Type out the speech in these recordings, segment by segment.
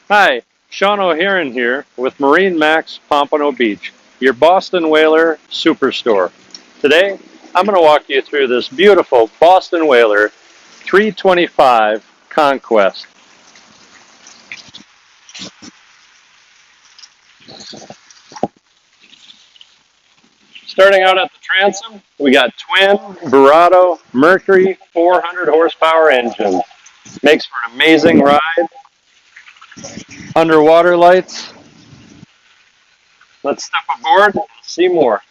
Hi, Sean O'Heron here with MarineMax Pompano Beach, your Boston Whaler superstore. Today, I'm going to walk you through this beautiful Boston Whaler 325 Conquest. Starting out at the transom, we got twin Verado Mercury 400 horsepower engine. Makes for an amazing ride. Underwater lights. Let's step aboard and see more.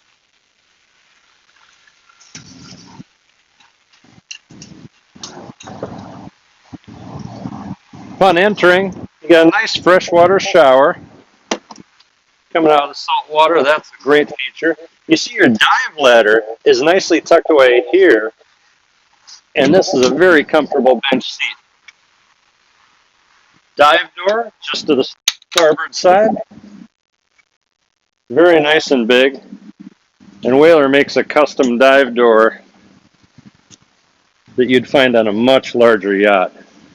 Upon entering, you got a nice freshwater shower coming out of the salt water. That's a great feature. You see your dive ladder is nicely tucked away here, and this is a very comfortable bench seat. Dive door just to the starboard side. Very nice and big. And Whaler makes a custom dive door that you'd find on a much larger yacht.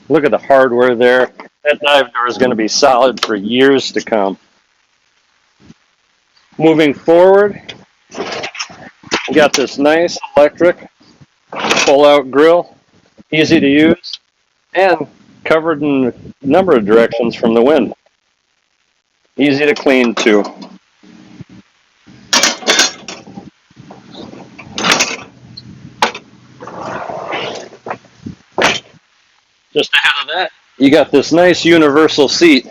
Look at the hardware there. That dive door is going to be solid for years to come. Moving forward, we got this nice electric pull-out grill, easy to use, and covered in a number of directions from the wind. Easy to clean too. Just ahead of that, you got this nice universal seat.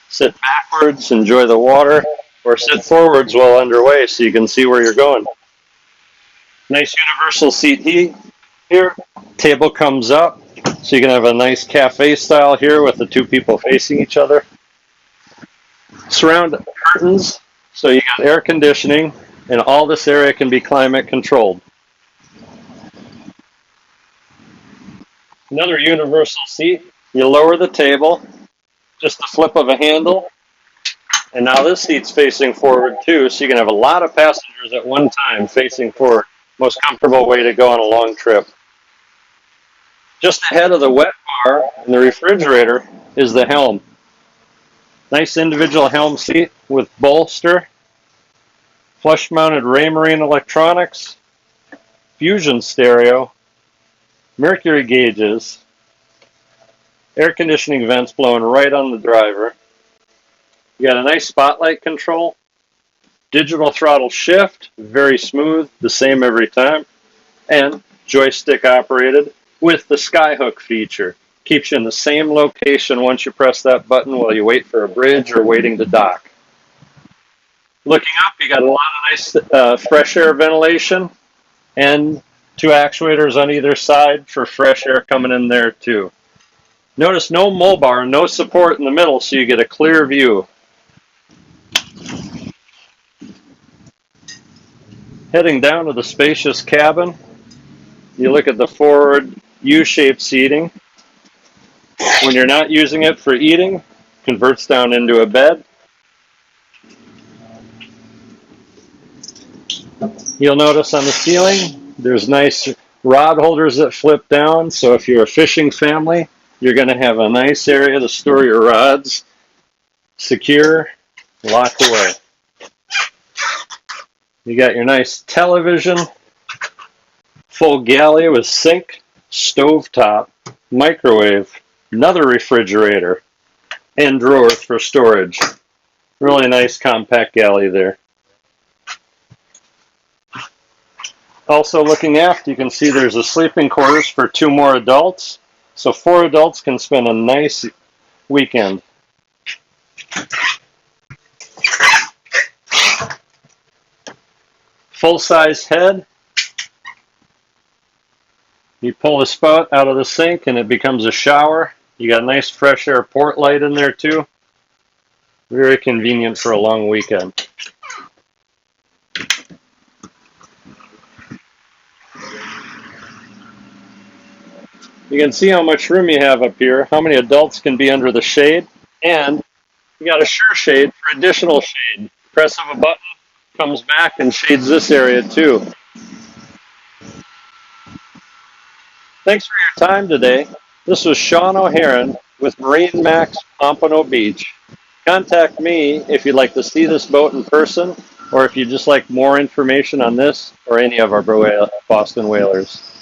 Sit backwards, enjoy the water, or sit forwards while underway so you can see where you're going. Nice universal seat here. Table comes up, so you can have a nice cafe style here with the two people facing each other. Surround curtains, so you got air conditioning, and all this area can be climate controlled. Another universal seat. You lower the table, just the flip of a handle, and now this seat's facing forward too, so you can have a lot of passengers at one time facing forward. Most comfortable way to go on a long trip. Just ahead of the wet bar and the refrigerator is the helm. Nice individual helm seat with bolster, flush mounted Raymarine electronics, fusion stereo, mercury gauges, air conditioning vents blowing right on the driver. You got a nice spotlight control, digital throttle shift, very smooth, the same every time, and joystick operated with the skyhook feature. Keeps you in the same location once you press that button while you wait for a bridge or waiting to dock. Looking up, you got a lot of nice fresh air ventilation and two actuators on either side for fresh air coming in there too. Notice no mulbar, no support in the middle, so you get a clear view. Heading down to the spacious cabin, you look at the forward U-shaped seating. When you're not using it for eating, converts down into a bed. You'll notice on the ceiling, there's nice rod holders that flip down, so if you're a fishing family, you're going to have a nice area to store your rods, secure, locked away. You got your nice television, full galley with sink, stovetop, microwave, another refrigerator, and drawers for storage. Really nice compact galley there. Also looking aft, you can see there's a sleeping quarters for two more adults. So 4 adults can spend a nice weekend. Full-size head. You pull the spout out of the sink and it becomes a shower. You got a nice fresh air port light in there too. Very convenient for a long weekend. You can see how much room you have up here, how many adults can be under the shade, and you got a sure shade for additional shade. Press of a button, comes back and shades this area too. Thanks for your time today. This was Sean O'Heron with MarineMax Pompano Beach. Contact me if you'd like to see this boat in person or if you'd just like more information on this or any of our Boston whalers.